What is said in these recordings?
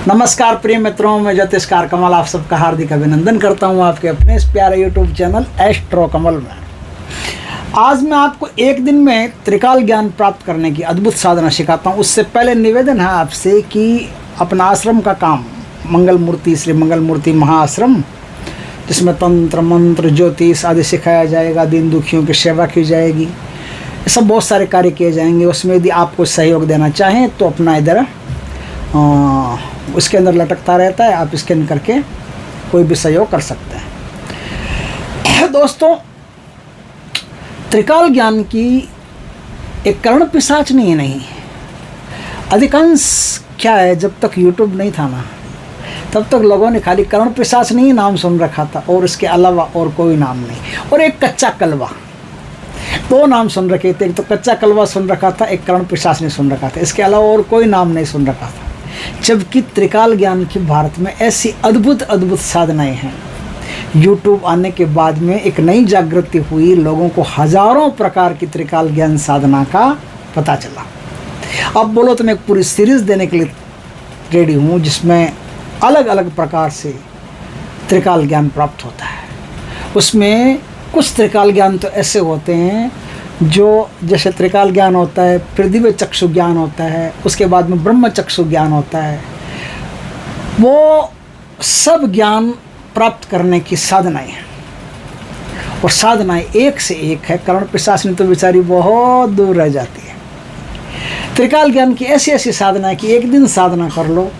नमस्कार प्रिय मित्रों, मैं ज्योतिषकार कमल आप सबका हार्दिक अभिनंदन करता हूं आपके अपने इस प्यारे यूट्यूब चैनल एस्ट्रो कमल में। आज मैं आपको एक दिन में त्रिकाल ज्ञान प्राप्त करने की अद्भुत साधना सिखाता हूं। उससे पहले निवेदन है आपसे कि अपना आश्रम का काम मंगल मूर्ति श्री मंगल मूर्ति महाआश्रम, जिसमें तंत्र मंत्र ज्योतिष आदि सिखाया जाएगा, दीन दुखियों की सेवा की जाएगी, ये सब बहुत सारे कार्य किए जाएंगे। उसमें यदि आपको सहयोग देना चाहें तो अपना इधर उसके अंदर लटकता रहता है, आप स्कैन करके कोई भी सहयोग कर सकते हैं। दोस्तों, त्रिकाल ज्ञान की एक कर्ण पिशाच नहीं। अधिकांश क्या है, जब तक यूट्यूब नहीं था ना, तब तक लोगों ने खाली कर्ण पिशाच नहीं नाम सुन रखा था और इसके अलावा और कोई नाम नहीं। और एक कच्चा कलवा, दो नाम सुन रखे थे। एक तो कच्चा कलवा सुन रखा था, एक कर्ण पिशाच नहीं सुन रखा था। इसके अलावा और कोई नाम नहीं सुन रखा था। जबकि त्रिकाल ज्ञान की भारत में ऐसी अद्भुत साधनाएं हैं। यूट्यूब आने के बाद में एक नई जागृति हुई, लोगों को हजारों प्रकार की त्रिकाल ज्ञान साधना का पता चला। अब बोलो तो मैं एक पूरी सीरीज देने के लिए रेडी हूँ, जिसमें अलग अलग प्रकार से त्रिकाल ज्ञान प्राप्त होता है। उसमें कुछ त्रिकाल ज्ञान तो ऐसे होते हैं जो, जैसे त्रिकाल ज्ञान होता है, फिर दिव्य चक्षु ज्ञान होता है, उसके बाद में ब्रह्म चक्षु ज्ञान होता है। वो सब ज्ञान प्राप्त करने की साधनाएं हैं और साधनाएं एक से एक है। कर्ण पिशाच तो बेचारी बहुत दूर रह जाती है। त्रिकाल ज्ञान की ऐसी ऐसी साधनाएं कि एक दिन साधना कर लो,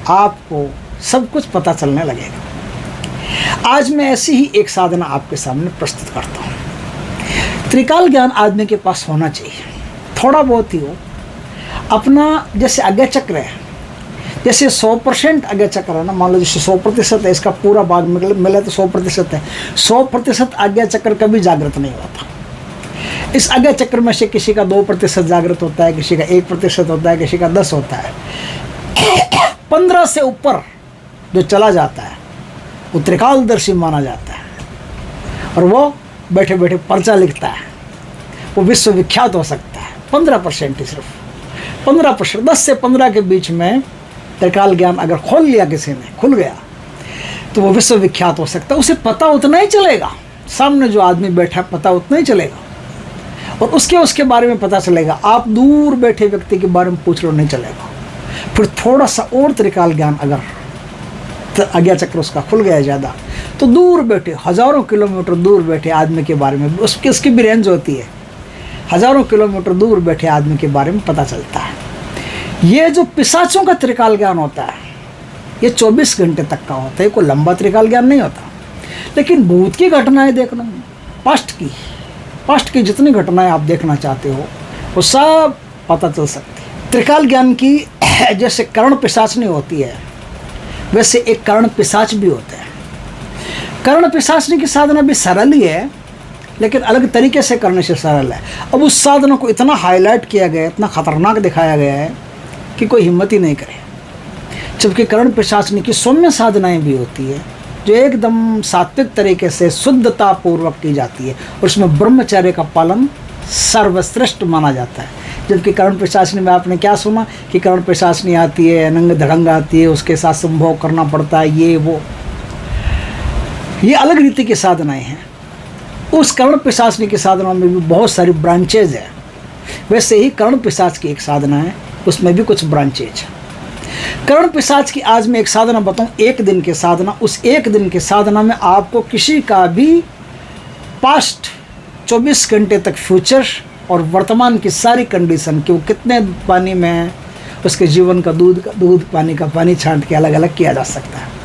आपको सब कुछ पता चलने लगेगा। आज मैं ऐसी ही एक साधना आपके सामने प्रस्तुत करता हूँ। त्रिकाल ज्ञान आदमी के पास होना चाहिए, थोड़ा बहुत ही हो। अपना जैसे आज्ञा चक्र है, जैसे 100% आज्ञा चक्र है ना, मान लो जैसे 100% है, इसका पूरा भाग मिले तो 100% है। 100% आज्ञा चक्र कभी जागृत नहीं होता। इस आज्ञा चक्र में से किसी का 2% जागृत होता है, किसी का 1% होता है, किसी का 10 होता है। 15 से ऊपर जो चला जाता है वो त्रिकालदर्शी माना जाता है और वो बैठे बैठे पर्चा लिखता है, वो विश्वविख्यात हो सकता है। 15% ही, सिर्फ 15%, 10 से 15 के बीच में त्रिकाल ज्ञान अगर खोल लिया किसी ने, खुल गया, तो वो विश्वविख्यात हो सकता है। उसे पता उतना ही चलेगा, सामने जो आदमी बैठा पता उतना ही चलेगा और उसके बारे में पता चलेगा। आप दूर बैठे व्यक्ति के बारे में पूछ लो, नहीं चलेगा। फिर थोड़ा सा और त्रिकाल ज्ञान अगर आज्ञा चक्र उसका खुल गया ज़्यादा, तो दूर बैठे, हज़ारों किलोमीटर दूर बैठे आदमी के बारे में, उसकी भी रेंज होती है, हज़ारों किलोमीटर दूर बैठे आदमी के बारे में पता चलता है। ये जो पिशाचों का त्रिकाल ज्ञान होता है, ये 24 घंटे तक का होता है, कोई लंबा त्रिकाल ज्ञान नहीं होता। लेकिन भूत की घटनाएं देखना, पास्ट की जितनी घटनाएं आप देखना चाहते हो वो सब पता चल सकती है। त्रिकाल ज्ञान की जैसे कर्ण पिशाचनी होती है, वैसे एक कर्ण पिशाच भी होते हैं। कर्ण पिशाचनी की साधना भी सरल ही है, लेकिन अलग तरीके से करने से सरल है। अब उस साधना को इतना हाईलाइट किया गया है, इतना खतरनाक दिखाया गया है कि कोई हिम्मत ही नहीं करे। जबकि कर्ण पिशाचनी की सौम्य साधनाएं भी होती है, जो एकदम सात्विक तरीके से शुद्धता पूर्वक की जाती है और उसमें ब्रह्मचर्य का पालन सर्वश्रेष्ठ माना जाता है। जबकि कर्ण पिशाचनी में आपने क्या सुना कि कर्ण पिशाचनी आती है, नंग धड़ंग आती है, उसके साथ संभोग करना पड़ता है, ये वो, ये अलग रीति की साधनाएं हैं। उस कर्ण पिशाचनी की साधना में भी बहुत सारी ब्रांचेज है। वैसे ही कर्ण पिशाच की एक साधना है, उसमें भी कुछ ब्रांचेज है। कर्ण पिशाच की आज मैं एक साधना बताऊं, एक दिन की साधना। उस एक दिन की साधना में आपको किसी का भी पास्ट 24 घंटे तक फ्यूचर और वर्तमान की सारी कंडीशन, कि वो कितने पानी में है, उसके जीवन का दूध पानी का पानी छांट के अलग अलग किया जा सकता है।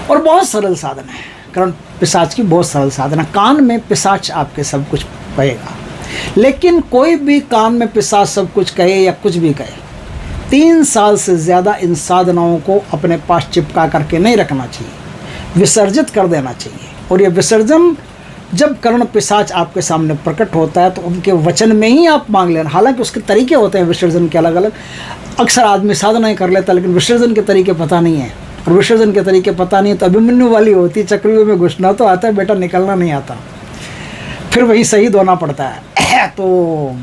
और बहुत सरल साधना है कर्ण पिशाच की, बहुत सरल साधना। कान में पिशाच आपके सब कुछ कहेगा, लेकिन कोई भी कान में पिशाच सब कुछ कहे या कुछ भी कहे, 3 साल से ज़्यादा इन साधनाओं को अपने पास चिपका करके नहीं रखना चाहिए, विसर्जित कर देना चाहिए। और ये विसर्जन जब कर्ण पिशाच आपके सामने प्रकट होता है तो उनके वचन में ही आप मांग लेना। हालांकि उसके तरीके होते हैं विसर्जन के अलग अलग, अक्सर आदमी साधनाएं कर लेता है, लेकिन विसर्जन के तरीके पता नहीं है। और विसर्जन के तरीके पता नहीं है तो अभिमन्यु वाली होती, चक्रव्यूह में घुसना तो आता है बेटा, निकलना नहीं आता, फिर वही शहीद होना पड़ता है। तो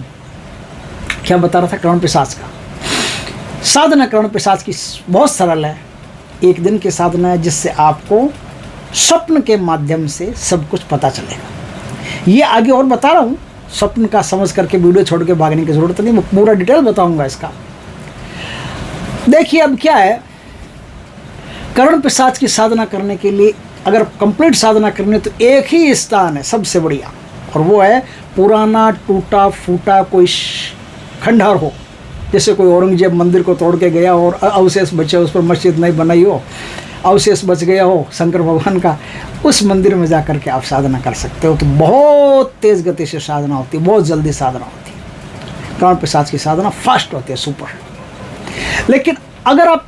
क्या बता रहा था कर्ण पिशाच का, साधना करण पिशाच की बहुत सरल है, एक दिन की साधना है जिससे आपको स्वप्न के माध्यम से सब कुछ पता चलेगा। ये आगे और बता रहा हूँ, स्वप्न का समझ करके वीडियो छोड़ के भागने की ज़रूरत नहीं, मैं पूरा डिटेल बताऊंगा इसका। देखिए अब क्या है, करण पिशाच की साधना करने के लिए अगर कंप्लीट साधना करनी है तो एक ही स्थान है सबसे बढ़िया, और वो है पुराना टूटा फूटा कोई खंडहर हो, जैसे कोई औरंगजेब मंदिर को तोड़ के गया और अवशेष बचे, उस पर मस्जिद नहीं बनाई हो, अवशेष बच गया हो शंकर भगवान का, उस मंदिर में जा कर के आप साधना कर सकते हो। तो बहुत तेज़ गति से साधना होती है, बहुत जल्दी साधना होती है। करण पिशाच की साधना फास्ट होती है, सुपर। लेकिन अगर आप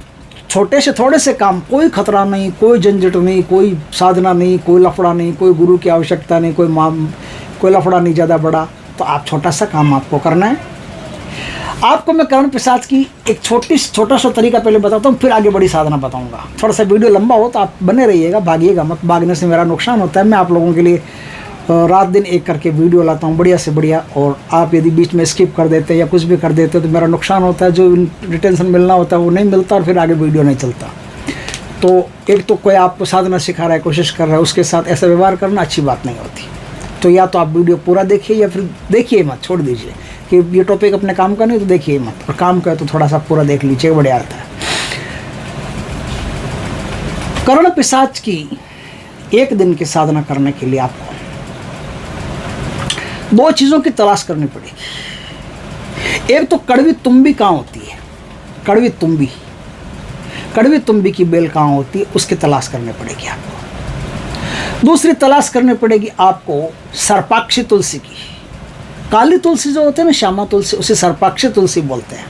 छोटे से थोड़े से काम, कोई खतरा नहीं, कोई झंझट नहीं, कोई साधना नहीं, कोई लफड़ा नहीं, कोई गुरु की आवश्यकता नहीं, कोई लफड़ा नहीं ज़्यादा बड़ा, तो आप छोटा सा काम आपको करना है। आपको मैं करण पिशाच की एक छोटा सा तरीका पहले बताता हूँ, फिर आगे बड़ी साधना बताऊँगा। थोड़ा सा वीडियो लंबा हो तो आप बने रहिएगा, भागिएगा मत, भागने से मेरा नुकसान होता है। मैं आप लोगों के लिए रात दिन एक करके वीडियो लाता हूँ बढ़िया से बढ़िया, और आप यदि बीच में स्किप कर देते या कुछ भी कर देते तो मेरा नुकसान होता है, जो रिटेंशन मिलना होता है वो नहीं मिलता और फिर आगे वीडियो नहीं चलता। तो एक तो कोई आपको साधना सिखा रहा है, कोशिश कर रहा है, उसके साथ ऐसा व्यवहार करना अच्छी बात नहीं होती। तो या तो आप वीडियो पूरा देखिए या फिर देखिए मत, छोड़ दीजिए कि ये टॉपिक अपने काम का नहीं तो देखिए मत, और काम का है तो थोड़ा सा पूरा देख लीजिए, बढ़िया आता है। करण पिशाच की एक दिन की साधना करने के लिए आपको दो चीज़ों की तलाश करनी पड़ेगी। एक तो कड़वी तुम्बी कहाँ होती है, कड़वी तुम्बी की बेल कहाँ होती है, उसकी तलाश करनी पड़ेगी आपको। दूसरी तलाश करनी पड़ेगी आपको सर्पाक्षी तुलसी की। काली तुलसी जो होते हैं ना, श्यामा तुलसी, उसे सर्पाक्षी तुलसी बोलते हैं।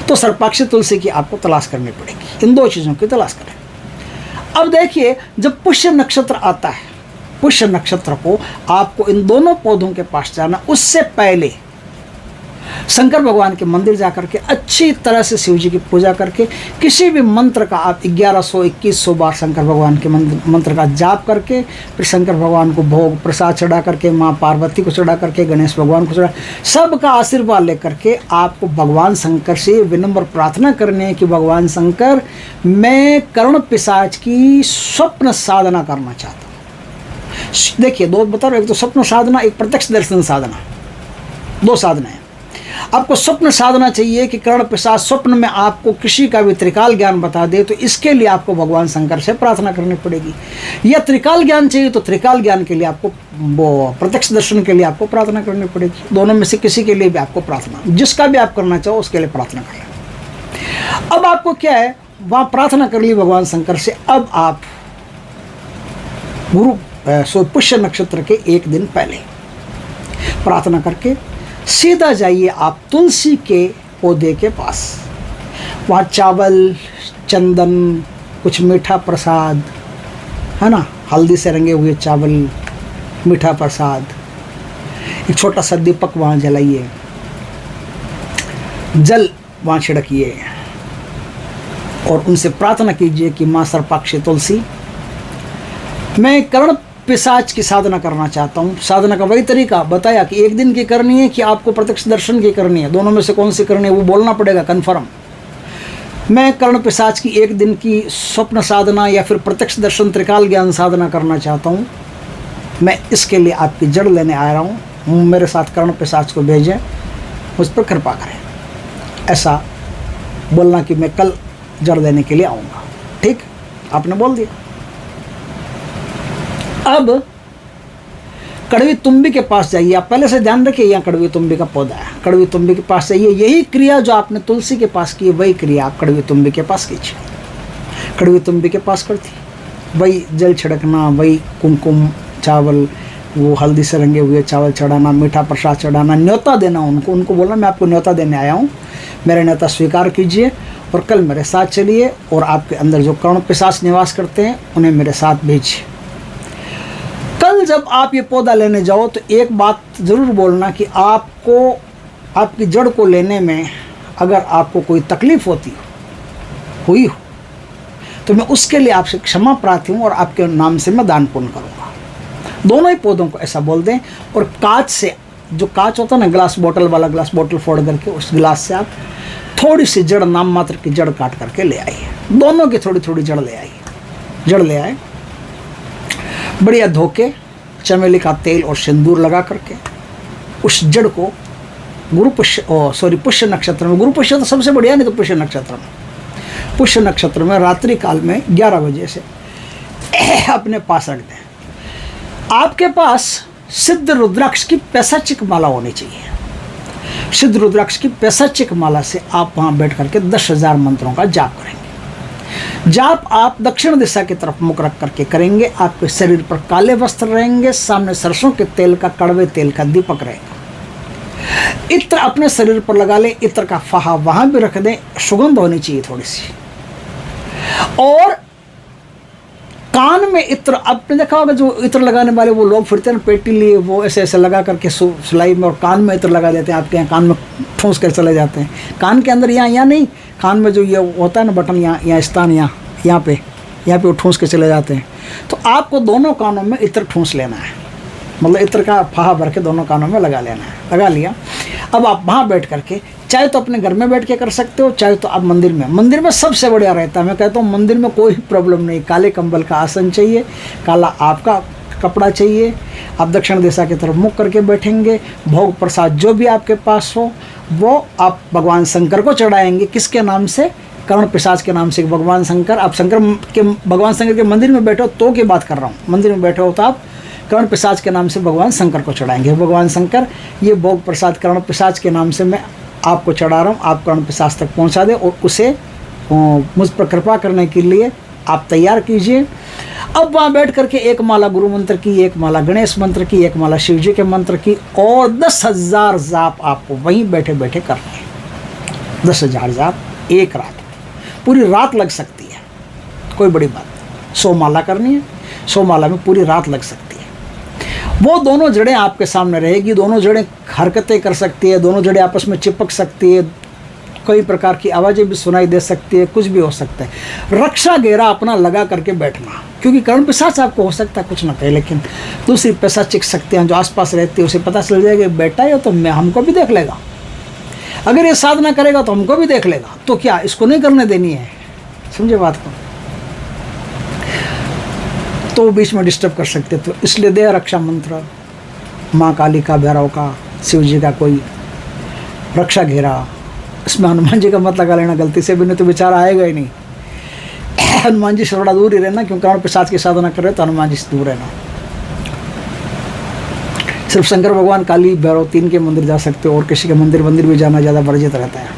तो सर्पाक्षी तुलसी की आपको तलाश करनी पड़ेगी। इन दो चीज़ों की तलाश करें। अब देखिए, जब पुष्य नक्षत्र आता है, पुष्य नक्षत्र को आपको इन दोनों पौधों के पास जाना, उससे पहले शंकर भगवान के मंदिर जाकर के अच्छी तरह से शिव जी की पूजा करके किसी भी मंत्र का आप 1100-2100 बार शंकर भगवान के मंत्र का जाप करके, फिर शंकर भगवान को भोग प्रसाद चढ़ा करके, माँ पार्वती को चढ़ा करके, गणेश भगवान को चढ़ा, सबका आशीर्वाद लेकर के आपको भगवान शंकर से विनम्र प्रार्थना करनी है कि भगवान शंकर, मैं करण पिशाच की स्वप्न साधना करना चाहता हूँ। देखिए दो बता रहे, एक तो स्वप्न साधना, एक प्रत्यक्ष दर्शन साधना, दो साधना है। आपको स्वप्न साधना चाहिए कि करण पिशाच स्वप्न में आपको किसी का भी त्रिकाल ज्ञान बता दे, तो इसके लिए आपको भगवान शंकर से प्रार्थना करनी पड़ेगी। या त्रिकाल ज्ञान चाहिए तो त्रिकाल ज्ञान के लिए आपको, वो प्रत्यक्ष दर्शन के लिए आपको प्रार्थना करनी पड़ेगी। दोनों में से किसी के लिए भी आपको प्रार्थना, जिसका भी आप करना चाहो उसके लिए प्रार्थना करें। अब आपको क्या है, वहाँ प्रार्थना कर ली भगवान शंकर से। अब आप पुष्य नक्षत्र के एक दिन पहले प्रार्थना करके सीधा जाइए आप तुलसी के पौधे के पास। वहाँ चावल, चंदन, कुछ मीठा प्रसाद है ना, हल्दी से रंगे हुए चावल, मीठा प्रसाद, एक छोटा सा दीपक वहाँ जलाइए, जल वहाँ छिड़किए और उनसे प्रार्थना कीजिए कि माँ सर्पाक्षी तुलसी, मैं करण पिशाच की साधना करना चाहता हूँ। साधना का वही तरीका बताया कि एक दिन की करनी है कि आपको प्रत्यक्ष दर्शन की करनी है, दोनों में से कौन सी करनी है वो बोलना पड़ेगा कन्फर्म। मैं कर्ण पिशाच की एक दिन की स्वप्न साधना या फिर प्रत्यक्ष दर्शन त्रिकाल ज्ञान साधना करना चाहता हूँ। मैं इसके लिए आपकी जड़ लेने आ रहा हूँ, मेरे साथ कर्ण पिशाच को भेजें, मुझ पर कृपा करें। ऐसा बोलना कि मैं कल जड़ लेने के लिए आऊँगा। ठीक, आपने बोल दिया। अब कड़वी तुम्बी के पास जाइए। आप पहले से ध्यान रखिए, यहाँ कड़वी तुम्बी का पौधा है, कड़वी तुम्बी के पास जाइए। यही क्रिया जो आपने तुलसी के पास की है वही क्रिया आप कड़वी तुम्बी के पास कीजिए। कड़वी तुम्बी के पास करती वही जल छिड़कना, वही कुमकुम, चावल, वो हल्दी से रंगे हुए चावल चढ़ाना, मीठा प्रसाद चढ़ाना, न्योता देना उनको बोलना मैं आपको न्योता देने आया हूँ, मेरा न्योता स्वीकार कीजिए और कल मेरे साथ चलिए और आपके अंदर जो कर्ण पिशाच निवास करते हैं उन्हें मेरे साथ भेजिए। कल जब आप ये पौधा लेने जाओ तो एक बात ज़रूर बोलना कि आपको आपकी जड़ को लेने में अगर आपको कोई तकलीफ़ हुई हो तो मैं उसके लिए आपसे क्षमा प्रार्थी हूँ और आपके नाम से मैं दान पुण्य करूँगा। दोनों ही पौधों को ऐसा बोल दें और कांच से जो कांच होता है ना, ग्लास बॉटल वाला, ग्लास बॉटल फोड़ करके उस गिलास से आप थोड़ी सी जड़, नाम मात्र की जड़ काट करके ले आइए। दोनों की थोड़ी थोड़ी जड़ ले आइए। जड़ ले आए, बढ़िया धो के चमेली का तेल और सिंदूर लगा करके उस जड़ को पुष्य नक्षत्र में, गुरु पुष्य तो सबसे बढ़िया, नहीं तो पुष्य नक्षत्र में, पुष्य नक्षत्र में रात्रि काल में 11 बजे से अपने पास रख दें। आपके पास सिद्ध रुद्राक्ष की पैसाचिक माला होनी चाहिए। सिद्ध रुद्राक्ष की पैसाचिक माला से आप वहाँ बैठ करके 10,000 मंत्रों का जाप करेंगे। जाप आप दक्षिण दिशा की तरफ मुख रख करके करेंगे। आपके शरीर पर काले वस्त्र रहेंगे, सामने सरसों के तेल का, कड़वे तेल का दीपक रहेगा। इत्र अपने शरीर पर लगा लें, इत्र का फाहा वहाँ भी रख दें, सुगंध होनी चाहिए थोड़ी सी। और कान में इत्र, आपने देखा होगा जो इत्र लगाने वाले वो लोग फिरते हैं पेटी लिए, वो ऐसे ऐसे लगा करके सिलाई में और कान में इत्र लगा देते हैं। आपके यहाँ कान में ठूंस कर चले जाते हैं, कान के अंदर यहाँ नहीं, कान में जो ये होता है ना बटन, यहाँ स्थान, यहाँ पे वो ठूंस के चले जाते हैं। तो आपको दोनों कानों में इत्र ठूंस लेना है, मतलब इत्र का फाहा भर के दोनों कानों में लगा लेना है। लगा लिया, अब आप वहाँ बैठ करके, चाहे तो अपने घर में बैठ के कर सकते हो, चाहे तो आप मंदिर में। मंदिर में सबसे बढ़िया रहता है, मैं कहता हूँ मंदिर में कोई प्रॉब्लम नहीं। काले कंबल का आसन चाहिए, काला आपका कपड़ा चाहिए, आप दक्षिण दिशा की तरफ मुख करके बैठेंगे। भोग प्रसाद जो भी आपके पास हो वो आप भगवान शंकर को चढ़ाएंगे। किसके नाम से? कर्ण पिशाच के नाम से। भगवान शंकर, आप भगवान शंकर के मंदिर में बैठे हो तो की बात कर रहा हूँ, मंदिर में बैठे हो तो आप कर्ण पिशाच के नाम से भगवान शंकर को चढ़ाएंगे। भगवान शंकर, ये भोग प्रसाद कर्ण पिशाच के नाम से मैं आपको चढ़ा रहा हूँ, आप कर्ण पिशाच तक पहुँचा दें और उसे मुझ पर कृपा करने के लिए आप तैयार कीजिए। अब वहाँ बैठ करके एक माला गुरु मंत्र की, एक माला गणेश मंत्र की, एक माला शिव जी के मंत्र की और 10,000 जाप आपको वहीं बैठे बैठे करने हैं। 10,000 जाप एक रात, पूरी रात लग सकती है, कोई बड़ी बात नहीं। 100 माला करनी है, 100 माला में पूरी रात लग सकती है। वो दोनों जड़ें आपके सामने रहेगी, दोनों जड़ें हरकतें कर सकती है, दोनों जड़ें आपस में चिपक सकती है, कई प्रकार की आवाज़ें भी सुनाई दे सकती है, कुछ भी हो सकता है। रक्षा घेरा अपना लगा करके बैठना, क्योंकि कर्ण पिशाच आपको हो सकता है कुछ ना कहे, लेकिन दूसरी पैशाचिक शक्तियाँ जो आसपास रहती है उसे पता चल जाएगा बेटा ये तो हमको भी देख लेगा, अगर ये साधना करेगा तो हमको भी देख लेगा, तो क्या इसको नहीं करने देनी है? समझे बात को? तो बीच में डिस्टर्ब कर सकते, तो इसलिए दे रक्षा मंत्र, माँ काली का, भैरव का, शिव जी का कोई रक्षा घेरा। इसमें हनुमान जी का मत लगा लेना गलती से भी, नहीं तो बेचारा आएगा ही नहीं। हनुमान जी से थोड़ा दूर ही रहना, क्योंकि कर्ण पिशाच की साधना कर रहे तो हनुमान जी से दूर रहना। सिर्फ शंकर भगवान, काली, भैरव, 3 के मंदिर जा सकते हो, और किसी के मंदिर भी जाना ज़्यादा वर्जित रहता है,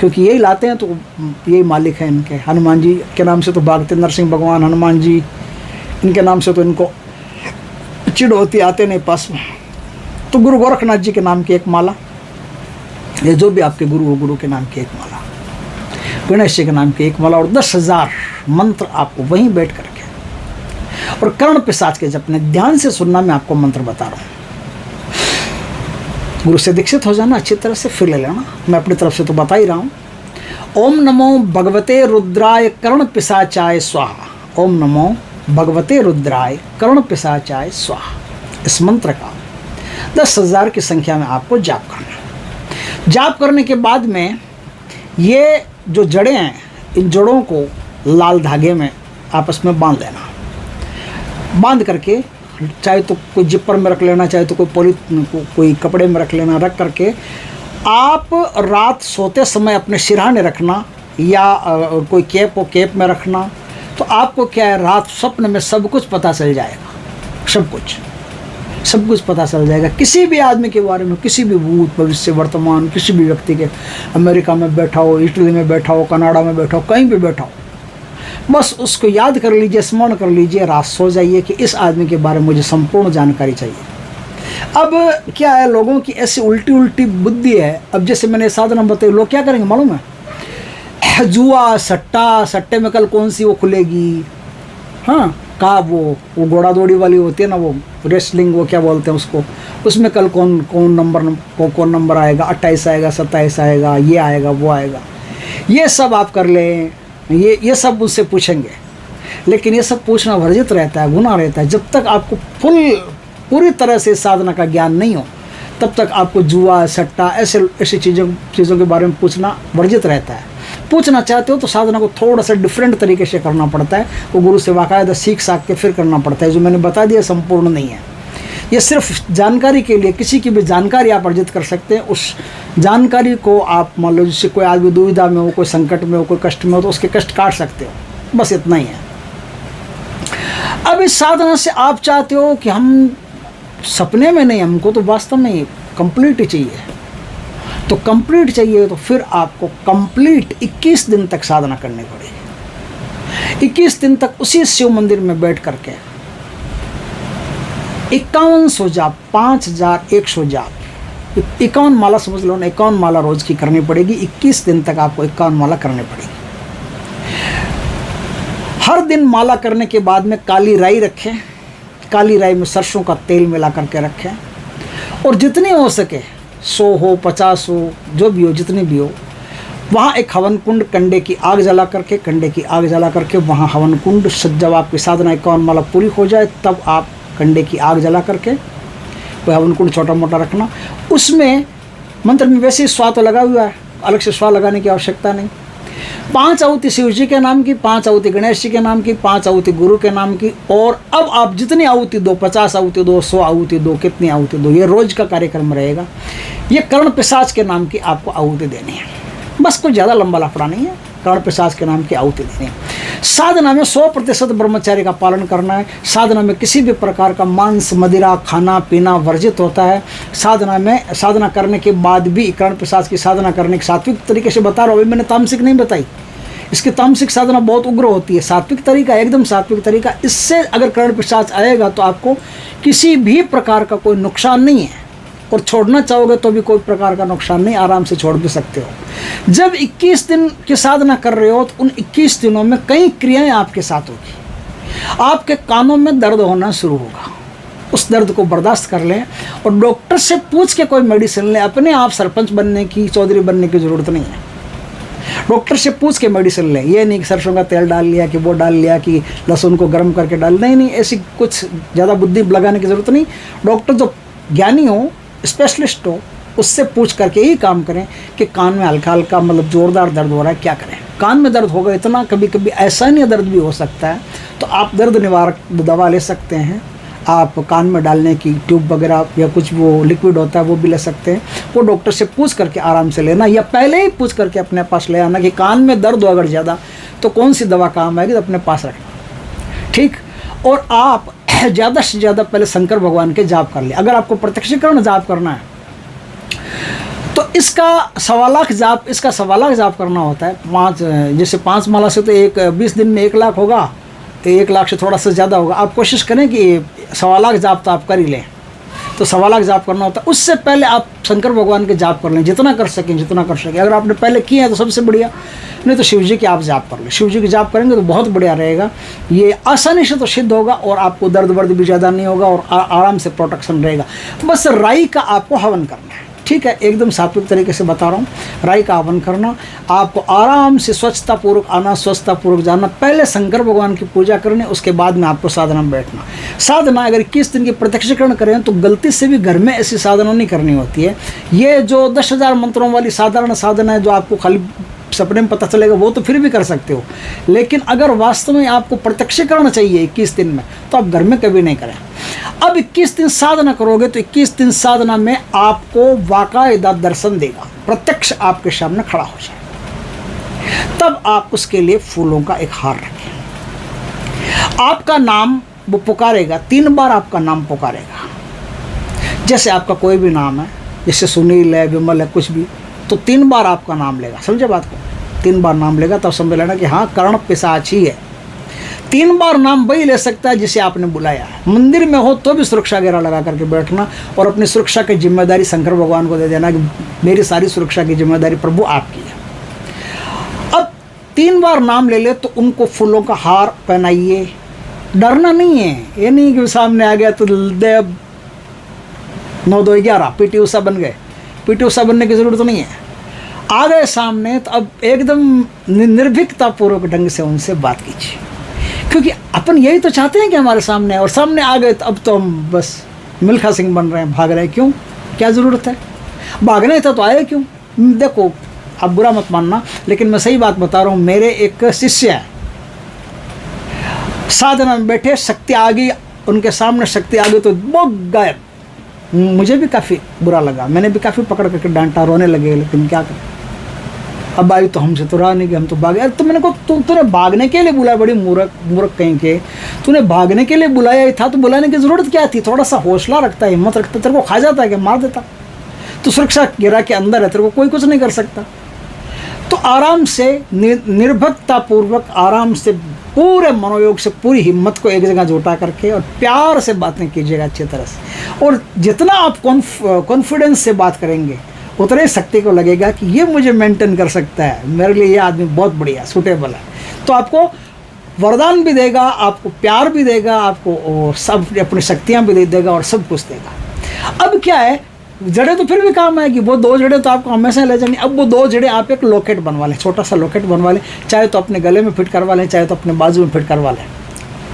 क्योंकि यही लाते हैं तो यही मालिक है इनके। हनुमान जी के नाम से तो भागते, नरसिंह भगवान, हनुमान जी, इनके नाम से तो इनको चिड़ होती, आते नहीं पास में। तो गुरु गोरखनाथ जी के नाम की एक माला, ये जो भी आपके गुरु हो, गुरु के नाम की एक माला, गणेश जी के नाम की एक माला और 10,000 मंत्र आपको वहीं बैठ करके, और कर्ण पिशाच के जपने, ध्यान से सुनना, मैं आपको मंत्र बता रहा हूँ। गुरु से दीक्षित हो जाना अच्छी तरह से, फिर ले लेना, मैं अपनी तरफ से तो बता ही रहा हूँ। ओम नमो भगवते रुद्राय कर्ण पिशाचाय स्वाहा। ओम नमो भगवते रुद्राय कर्ण पिशाचाय स्वाहा। इस मंत्र का 10,000 की संख्या में आपको जाप करना। जाप करने के बाद में ये जो जड़ें हैं, इन जड़ों को लाल धागे में आपस में बांध लेना। बांध करके चाहे तो कोई जिपर में रख लेना, चाहे तो कोई कपड़े में रख लेना। रख करके आप रात सोते समय अपने सिरहाने रखना, या कोई कैप हो कैप में रखना। तो आपको क्या है, रात स्वप्न में सब कुछ पता चल जाएगा, सब कुछ पता चल जाएगा, किसी भी आदमी के बारे में, किसी भी भूत भविष्य वर्तमान, किसी भी व्यक्ति के। अमेरिका में बैठा हो, इटली में बैठा हो, कनाडा में बैठा हो, कहीं भी बैठा हो, बस उसको याद कर लीजिए, स्मरण कर लीजिए, रात सो जाइए कि इस आदमी के बारे में मुझे संपूर्ण जानकारी चाहिए। अब क्या है, लोगों की ऐसी उल्टी बुद्धि है। अब जैसे मैंने साधना बताई, लोग क्या करेंगे मालूम है, जुआ, सट्टे में कल कौन सी वो खुलेगी, हाँ का वो घोड़ा दौड़ी वाली होती है ना, वो रेसलिंग, वो क्या बोलते हैं उसको, उसमें कल कौन नंबर आएगा, 28 आएगा, 27 आएगा, ये आएगा, वो आएगा। ये सब आप कर लें, ये सब उससे पूछेंगे, लेकिन ये सब पूछना वर्जित रहता है, गुनाह रहता है। जब तक आपको पूरी तरह से साधना का ज्ञान नहीं हो, तब तक आपको जुआ, सट्टा, ऐसी चीज़ों के बारे में पूछना वर्जित रहता है। पूछना चाहते हो तो साधना को थोड़ा सा डिफरेंट तरीके से करना पड़ता है, वो गुरु से बाकायदा सीख साख के फिर करना पड़ता है। जो मैंने बता दिया संपूर्ण नहीं है, ये सिर्फ जानकारी के लिए, किसी की भी जानकारी आप अर्जित कर सकते हैं। उस जानकारी को आप मान लो, जिससे कोई आदमी दुविधा में हो, कोई संकट में हो, कोई कष्ट में हो, तो उसके कष्ट काट सकते हो, बस इतना ही है। अब इस साधना से आप चाहते हो कि हम सपने में नहीं, हमको तो वास्तव में कंप्लीट ही चाहिए। तो कंप्लीट चाहिए तो फिर आपको कंप्लीट 21 दिन तक साधना करनी पड़ेगी। 21 दिन तक उसी शिव मंदिर में बैठ करके 5100 जाप, 5100 जाप, 51 माला समझ लो ना, 51 माला रोज की करनी पड़ेगी। 21 दिन तक आपको 51 माला करनी पड़ेगी। हर दिन माला करने के बाद में काली राई रखें, काली राई में सरसों का तेल मिला करके रखें, और जितनी हो सके 100 हो, 50 हो, जो भी हो, जितनी भी हो, वहाँ एक हवन कुंड, कंडे की आग जला करके वहाँ हवन कुंड, जब आपकी साधना 51 माला पूरी हो जाए तब आप कंडे की आग जला करके कोई हवन कुंड छोटा मोटा रखना। उसमें मंत्र में वैसे ही स्वाद तो लगा हुआ है, अलग से स्वाद लगाने की आवश्यकता नहीं। 5 आहुति शिव जी के नाम की, 5 आहुति गणेश जी के नाम की, 5 आहुति गुरु के नाम की, और अब आप जितनी आहुति दो, 50 आहुति दो, 100 आहुति दो, कितनी आहुति दो, ये रोज का कार्यक्रम रहेगा। ये कर्ण पिशाच के नाम की आपको आहुति देनी है, बस कोई ज़्यादा लंबा लफड़ा नहीं है, कर्ण पिशाच के नाम की आहुति देनी है। साधना में 100% ब्रह्मचर्य का पालन करना है। साधना में किसी भी प्रकार का मांस, मदिरा, खाना पीना वर्जित होता है। साधना करने के बाद भी, कर्ण पिशाच की साधना करने के सात्विक तरीके से बता रहा हूँ, अभी मैंने तामसिक नहीं बताई। इसकी तामसिक साधना बहुत उग्र होती है, सात्विक तरीका, एकदम सात्विक तरीका। इससे अगर कर्ण पिशाच आएगा तो आपको किसी भी प्रकार का कोई नुकसान नहीं है, और छोड़ना चाहोगे तो भी कोई प्रकार का नुकसान नहीं, आराम से छोड़ भी सकते हो। जब 21 दिन की साधना कर रहे हो तो उन 21 दिनों में कई क्रियाएं आपके साथ होगी। आपके कानों में दर्द होना शुरू होगा, उस दर्द को बर्दाश्त कर लें और डॉक्टर से पूछ के कोई मेडिसिन लें। अपने आप सरपंच बनने की, चौधरी बनने की ज़रूरत नहीं है। डॉक्टर से पूछ के मेडिसिन लें। ये नहीं कि सरसों का तेल डाल लिया, कि वो डाल लिया, कि लहसुन को गर्म करके डाल, नहीं, ऐसी कुछ ज़्यादा बुद्धि लगाने की ज़रूरत नहीं। डॉक्टर जो ज्ञानी हो, स्पेशलिस्ट हो, उससे पूछ करके ही काम करें कि कान में हल्का हल्का मतलब ज़ोरदार दर्द हो रहा है, क्या करें। कान में दर्द होगा इतना, कभी कभी ऐसा नहीं दर्द भी हो सकता है, तो आप दर्द निवारक दवा ले सकते हैं। आप कान में डालने की ट्यूब वगैरह या कुछ वो लिक्विड होता है वो भी ले सकते हैं। वो डॉक्टर से पूछ करके आराम से लेना, या पहले ही पूछ करके अपने पास ले आना कि कान में दर्द हो अगर ज़्यादा तो कौन सी दवा काम आएगी, तो अपने पास रखना, ठीक। और आप ज़्यादा से ज़्यादा पहले शंकर भगवान के जाप कर ले। अगर आपको प्रत्यक्षीकरण जाप करना है तो इसका 1.25 लाख जाप करना होता है। जैसे 5 माला से तो 20 दिन में 1 लाख होगा, तो 1 लाख से थोड़ा सा ज़्यादा होगा। आप कोशिश करें कि 1.25 लाख जाप तो आप कर ही लें, तो 1.25 लाख जाप करना होता है। उससे पहले आप शंकर भगवान के जाप कर लें, जितना कर सकें। अगर आपने पहले किए हैं तो सबसे बढ़िया, नहीं तो शिव जी के आप जाप कर लें। शिव जी के जाप करेंगे तो बहुत बढ़िया रहेगा। ये आसानी से तो सिद्ध होगा और आपको दर्द वर्द भी ज़्यादा नहीं होगा और आराम से प्रोटेक्शन रहेगा। बस राई का आपको हवन करना है, ठीक है, एकदम सात्विक तरीके से बता रहा हूँ। राई का हवन करना, आपको आराम से स्वच्छता पूर्वक आना, स्वच्छता पूर्वक जाना। पहले शंकर भगवान की पूजा करनी, उसके बाद में आपको साधना में बैठना। साधना अगर 21 दिन की प्रत्यक्षीकरण करें तो गलती से भी घर में ऐसी साधना नहीं करनी होती है। ये जो 10,000 मंत्रों वाली साधारण साधना है जो आपको खाली सपने में पता चलेगा, वो तो फिर भी कर सकते हो। लेकिन अगर वास्तव में आपको प्रत्यक्षीकरण चाहिए 21 दिन में, तो आप घर में कभी नहीं करें। अब 21 दिन साधना करोगे तो 21 दिन साधना में आपको वाकायदा दर्शन देगा, प्रत्यक्ष आपके सामने खड़ा हो जाए। तब आप उसके लिए फूलों का एक हार रखें। आपका नाम वो पुकारेगा, 3 बार आपका नाम पुकारेगा। जैसे आपका कोई भी नाम है, जैसे सुनील है, विमल है, कुछ भी, तो 3 बार आपका नाम लेगा। समझे बात को? 3 बार नाम लेगा, तब समझ लेना कि हाँ कर्ण पिशाच ही है। 3 बार नाम वही ले सकता है जिसे आपने बुलाया है। मंदिर में हो तो भी सुरक्षा घेरा लगा करके बैठना और अपनी सुरक्षा की जिम्मेदारी शंकर भगवान को दे देना कि मेरी सारी सुरक्षा की जिम्मेदारी प्रभु आपकी है। अब 3 बार नाम ले ले तो उनको फूलों का हार पहनाइए। डरना नहीं है, ये नहीं कि सामने आ गया तो देव 9 2 11 पीटी उषा बन गए। पीटी उषा बनने की ज़रूरत नहीं है। आ गए सामने तो अब एकदम निर्भीकतापूर्वक ढंग से उनसे बात कीजिए, क्योंकि अपन यही तो चाहते हैं कि हमारे सामने, और सामने आ गए तो अब तो हम बस मिल्खा सिंह बन रहे हैं, भाग रहे हैं। क्यों? क्या ज़रूरत है? भागना ही था तो आए क्यों? देखो, आप बुरा मत मानना, लेकिन मैं सही बात बता रहा हूँ। मेरे एक शिष्य है, साधना में बैठे, शक्ति आ गई उनके सामने, शक्ति आ गई तो वो गायब। मुझे भी काफ़ी बुरा लगा, मैंने भी काफ़ी पकड़ करके डांटा, रोने लगे, लेकिन क्या करें, अब आई तो हमसे तो रहा नहीं कि हम तो भागे। तो मैंने कहा तूने भागने के लिए बुलाया, बड़ी मूर्ख कहीं के, तूने भागने के लिए बुलाया ही था तो बुलाने की ज़रूरत क्या थी? थोड़ा सा हौसला रखता, हिम्मत रखता, तेरे को खा जाता है कि मार देता। तो सुरक्षा गिरा के अंदर है, तेरे को कोई कुछ नहीं कर सकता। तो आराम से, निर्भरतापूर्वक, आराम से, पूरे मनोयोग से, पूरी हिम्मत को एक जगह जुटा करके और प्यार से बातें कीजिएगा अच्छी तरह से। और जितना आप कॉन्फिडेंस से बात करेंगे उतना ही शक्ति को लगेगा कि ये मुझे मेंटेन कर सकता है, मेरे लिए ये आदमी बहुत बढ़िया सूटेबल है। तो आपको वरदान भी देगा, आपको प्यार भी देगा, आपको सब अपनी शक्तियाँ भी दे देगा और सब कुछ देगा। अब क्या है, जड़ें तो फिर भी काम आएगी, वो 2 जड़ें तो आपको हमेशा ले जाएंगी। अब वो 2 जड़ें आप एक लॉकेट बनवा लें, छोटा सा लॉकेट बनवा लें, चाहे तो अपने गले में फिट करवा लें, चाहे तो अपने बाजू में फिट करवा लें।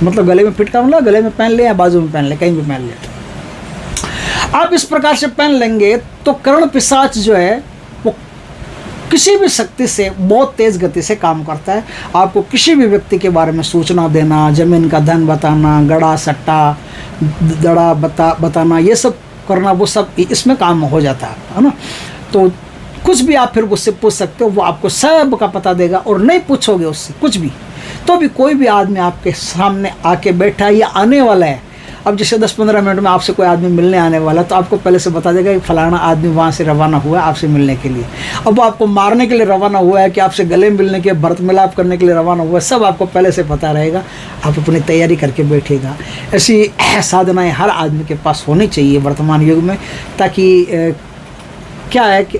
मतलब गले में फिट करवा लो, गले में पहन ले या बाजू में पहन ले, कहीं भी पहन ले। आप इस प्रकार से पहन लेंगे तो कर्ण पिशाच जो है वो किसी भी शक्ति से बहुत तेज़ गति से काम करता है। आपको किसी भी व्यक्ति के बारे में सूचना देना, ज़मीन का धन बताना, गड़ा सट्टा दड़ा बताना, ये सब करना, वो सब इसमें काम हो जाता है ना। तो कुछ भी आप फिर उससे पूछ सकते हो, वो आपको सब का पता देगा। और नहीं पूछोगे उससे कुछ भी तो भी कोई भी आदमी आपके सामने आके बैठा है या आने वाला है, अब जैसे 10-15 मिनट में आपसे कोई आदमी मिलने आने वाला है तो आपको पहले से बता देगा कि फलाना आदमी वहाँ से रवाना हुआ है आपसे मिलने के लिए। अब वो आपको मारने के लिए रवाना हुआ है कि आपसे गले मिलने के, भरत मिलाप करने के लिए रवाना हुआ है, सब आपको पहले से पता रहेगा। आप अपनी तैयारी करके बैठेगा। ऐसी साधनाएँ हर आदमी के पास होनी चाहिए वर्तमान युग में, ताकि क्या है कि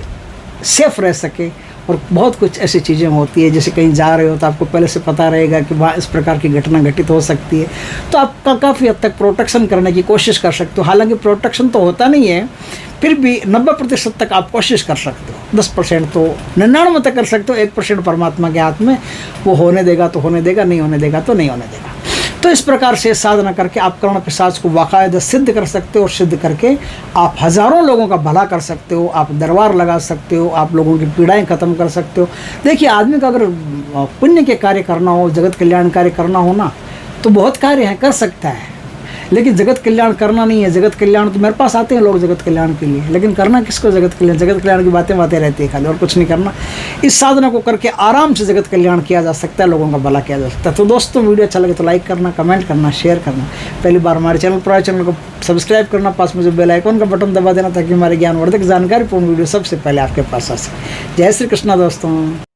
सेफ रह सके। और बहुत कुछ ऐसी चीज़ें होती है, जैसे कहीं जा रहे हो तो आपको पहले से पता रहेगा कि वहाँ इस प्रकार की घटना घटित हो सकती है, तो आपका काफ़ी हद तक प्रोटेक्शन करने की कोशिश कर सकते हो। हालांकि प्रोटेक्शन तो होता नहीं है, फिर भी 90% तक आप कोशिश कर सकते हो। 10% तो 99 तक कर सकते हो। 1% परमात्मा के हाथ में, वो होने देगा तो होने देगा, नहीं होने देगा तो नहीं होने देगा। तो इस प्रकार से साधना करके आप कर्ण पिशाच को बाकायदा सिद्ध कर सकते हो, और सिद्ध करके आप हज़ारों लोगों का भला कर सकते हो, आप दरबार लगा सकते हो, आप लोगों की पीड़ाएं ख़त्म कर सकते हो। देखिए, आदमी का अगर पुण्य के कार्य करना हो, जगत कल्याण कार्य करना हो ना, तो बहुत कार्य हैं, कर सकता है। लेकिन जगत कल्याण करना नहीं है। जगत कल्याण तो मेरे पास आते हैं लोग जगत कल्याण के लिए, लेकिन करना किसको जगत कल्याण? जगत कल्याण की बातें रहती है खाली, और कुछ नहीं करना। इस साधना को करके आराम से जगत कल्याण किया जा सकता है, लोगों का भला किया जा सकता है। तो दोस्तों, वीडियो अच्छा लगे तो लाइक करना, कमेंट करना, शेयर करना। पहली बार हमारे चैनल को सब्सक्राइब करना, पास में जो बेल आइकन का बटन दबा देना, ताकि हमारे ज्ञानवर्धक जानकारीपूर्ण वीडियो सबसे पहले आपके पास आ सके। जय श्री कृष्णा दोस्तों।